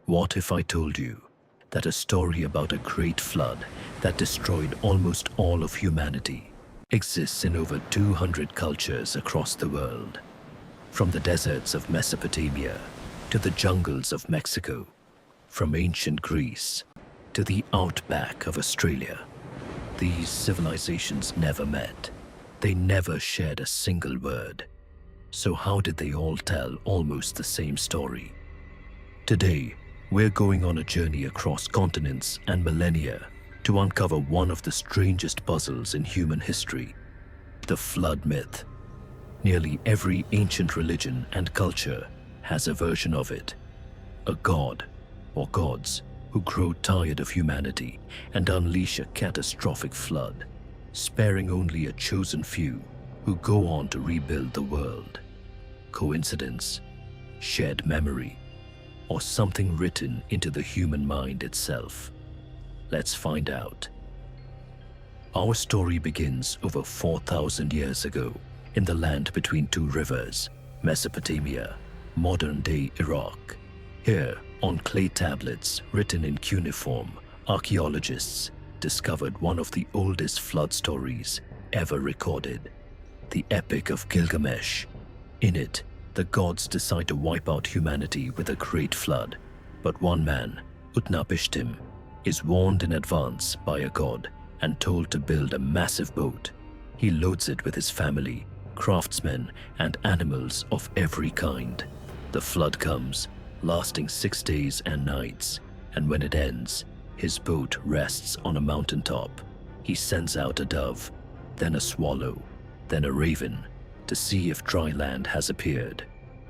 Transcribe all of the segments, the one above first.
What if I told you that a story about a great flood that destroyed almost all of humanity exists in over 200 cultures across the world? From the deserts of Mesopotamia to the jungles of Mexico, from ancient Greece to the outback of Australia, these civilizations never met. They never shared a single word. So how did they all tell almost the same story? Today, we're going on a journey across continents and millennia to uncover one of the strangest puzzles in human history, the flood myth. Nearly every ancient religion and culture has a version of it. A god or gods who grow tired of humanity and unleash a catastrophic flood, sparing only a chosen few who go on to rebuild the world. Coincidence, shared memory, or something written into the human mind itself? Let's find out. Our story begins over 4,000 years ago in the land between two rivers, Mesopotamia, modern-day Iraq. Here, on clay tablets written in cuneiform, archaeologists discovered one of the oldest flood stories ever recorded, the Epic of Gilgamesh. In it, the gods decide to wipe out humanity with a great flood, but one man, Utnapishtim, is warned in advance by a god and told to build a massive boat. He loads it with his family, craftsmen, and animals of every kind. The flood comes, lasting 6 days and nights, and when it ends, his boat rests on a mountaintop. He sends out a dove, then a swallow, then a raven, to see if dry land has appeared.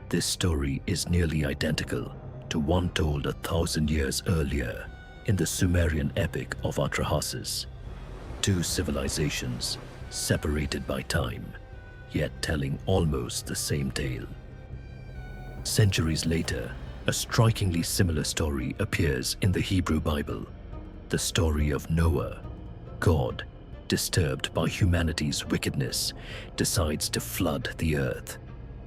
This story is nearly identical to one told 1,000 years earlier in the Sumerian epic of Atrahasis. Two civilizations separated by time, yet telling almost the same tale. Centuries later, a strikingly similar story appears in the Hebrew Bible, the story of Noah. God, disturbed by humanity's wickedness, decides to flood the earth.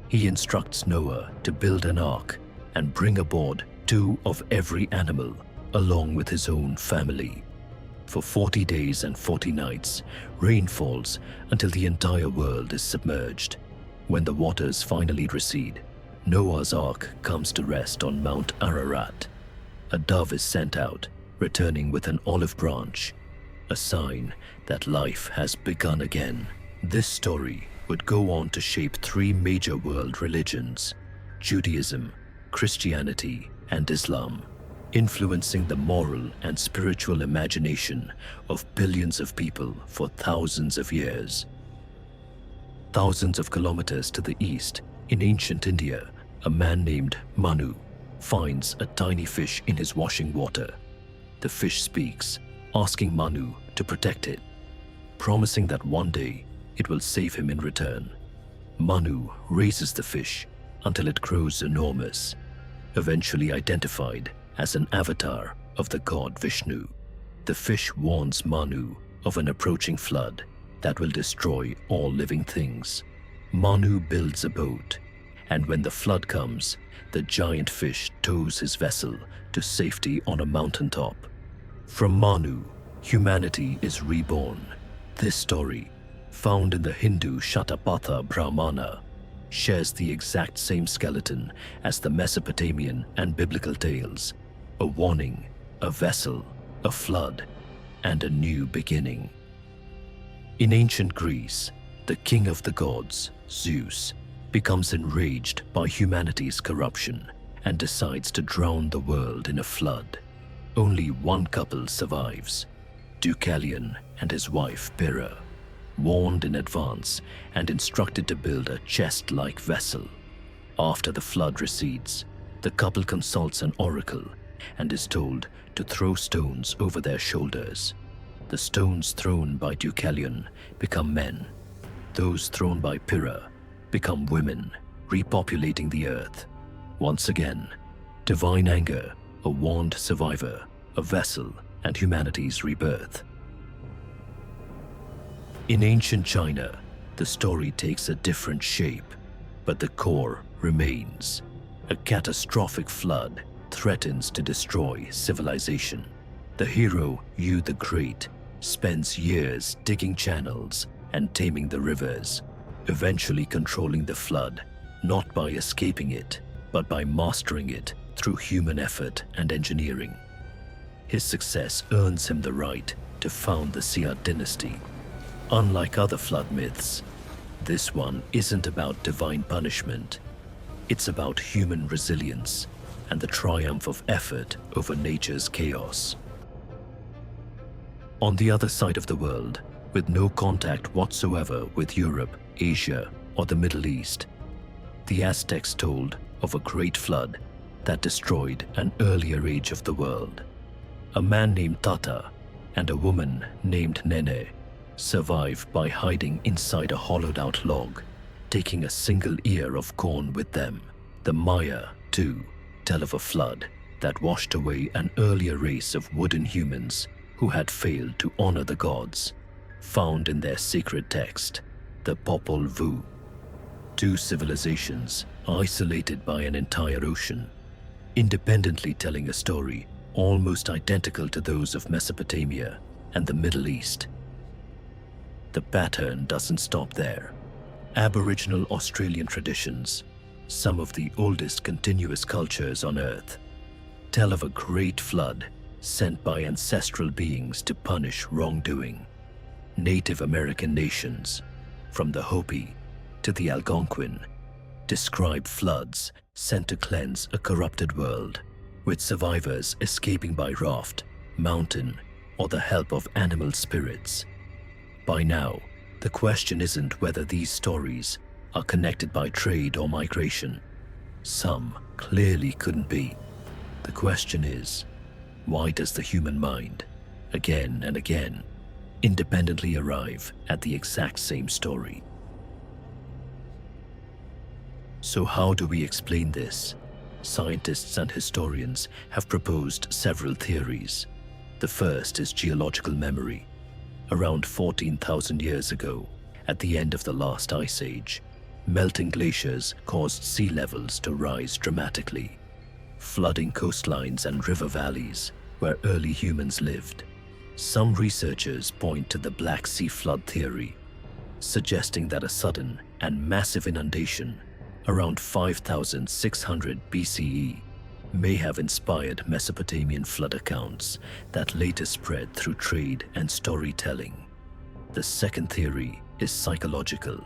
He instructs Noah to build an ark and bring aboard 2 of every animal, along with his own family. For 40 days and 40 nights, rain falls until the entire world is submerged. When the waters finally recede, Noah's ark comes to rest on Mount Ararat. A dove is sent out, returning with an olive branch, a sign that life has begun again. This story would go on to shape 3 major world religions, Judaism, Christianity, and Islam, influencing the moral and spiritual imagination of billions of people for thousands of years. Thousands of kilometers to the east, in ancient India, a man named Manu finds a tiny fish in his washing water. The fish speaks, asking Manu to protect it, promising that one day it will save him in return. Manu raises the fish until it grows enormous, eventually identified as an avatar of the god Vishnu. The fish warns Manu of an approaching flood that will destroy all living things. Manu builds a boat, and when the flood comes, the giant fish tows his vessel to safety on a mountaintop. From Manu, humanity is reborn. This story, found in the Hindu Shatapatha Brahmana, shares the exact same skeleton as the Mesopotamian and biblical tales: a warning, a vessel, a flood, and a new beginning. In ancient Greece, the king of the gods, Zeus, becomes enraged by humanity's corruption and decides to drown the world in a flood. Only one couple survives, Deucalion and his wife Pyrrha, warned in advance and instructed to build a chest-like vessel. After the flood recedes, the couple consults an oracle and is told to throw stones over their shoulders. The stones thrown by Deucalion become men. Those thrown by Pyrrha become women, repopulating the earth. Once again, divine anger, a warned survivor, a vessel, and humanity's rebirth. In ancient China, the story takes a different shape, but the core remains: a catastrophic flood threatens to destroy civilization. The hero, Yu the Great, spends years digging channels and taming the rivers, eventually controlling the flood, not by escaping it, but by mastering it through human effort and engineering. His success earns him the right to found the Sia dynasty. Unlike other flood myths, this one isn't about divine punishment. It's about human resilience and the triumph of effort over nature's chaos. On the other side of the world, with no contact whatsoever with Europe, Asia, or the Middle East, the Aztecs told of a great flood that destroyed an earlier age of the world. A man named Tata and a woman named Nene survived by hiding inside a hollowed-out log, taking a single ear of corn with them. The Maya, too, tell of a flood that washed away an earlier race of wooden humans who had failed to honor the gods, found in their sacred text, the Popol Vuh. Two civilizations isolated by an entire ocean, independently telling a story almost identical to those of Mesopotamia and the Middle East. The pattern doesn't stop there. Aboriginal Australian traditions, some of the oldest continuous cultures on Earth, tell of a great flood sent by ancestral beings to punish wrongdoing. Native American nations, from the Hopi to the Algonquin, describe floods sent to cleanse a corrupted world, with survivors escaping by raft, mountain, or the help of animal spirits. By now, the question isn't whether these stories are connected by trade or migration. Some clearly couldn't be. The question is, why does the human mind, again and again, independently arrive at the exact same story? So how do we explain this? Scientists and historians have proposed several theories. The first is geological memory. Around 14,000 years ago, at the end of the last ice age, melting glaciers caused sea levels to rise dramatically, flooding coastlines and river valleys where early humans lived. Some researchers point to the Black Sea flood theory, suggesting that a sudden and massive inundation around 5,600 BCE may have inspired Mesopotamian flood accounts that later spread through trade and storytelling. The second theory is psychological.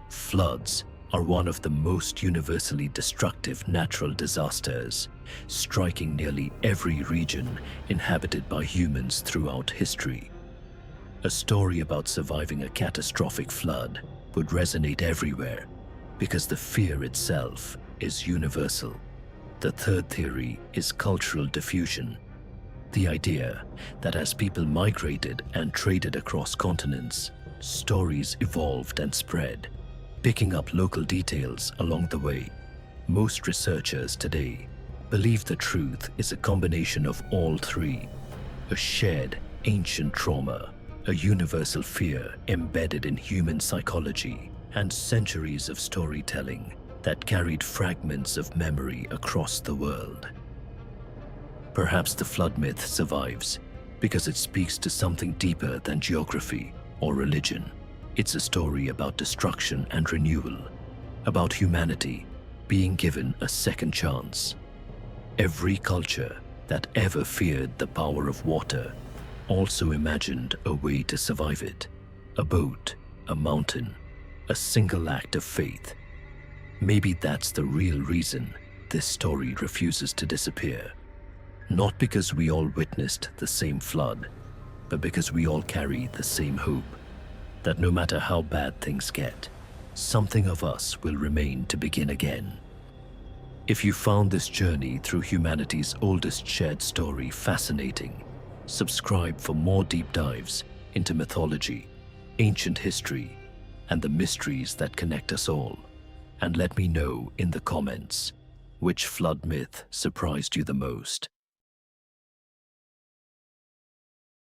Floods are one of the most universally destructive natural disasters, striking nearly every region inhabited by humans throughout history. A story about surviving a catastrophic flood would resonate everywhere because the fear itself is universal. The third theory is cultural diffusion. The idea that as people migrated and traded across continents, stories evolved and spread, picking up local details along the way. Most researchers today believe the truth is a combination of all three: a shared ancient trauma, a universal fear embedded in human psychology, and centuries of storytelling that carried fragments of memory across the world. Perhaps the flood myth survives because it speaks to something deeper than geography or religion. It's a story about destruction and renewal, about humanity being given a second chance. Every culture that ever feared the power of water also imagined a way to survive it: a boat, a mountain, a single act of faith. Maybe that's the real reason this story refuses to disappear. Not because we all witnessed the same flood, but because we all carry the same hope, that no matter how bad things get, something of us will remain to begin again. If you found this journey through humanity's oldest shared story fascinating, subscribe for more deep dives into mythology, ancient history, and the mysteries that connect us all. And let me know in the comments which flood myth surprised you the most.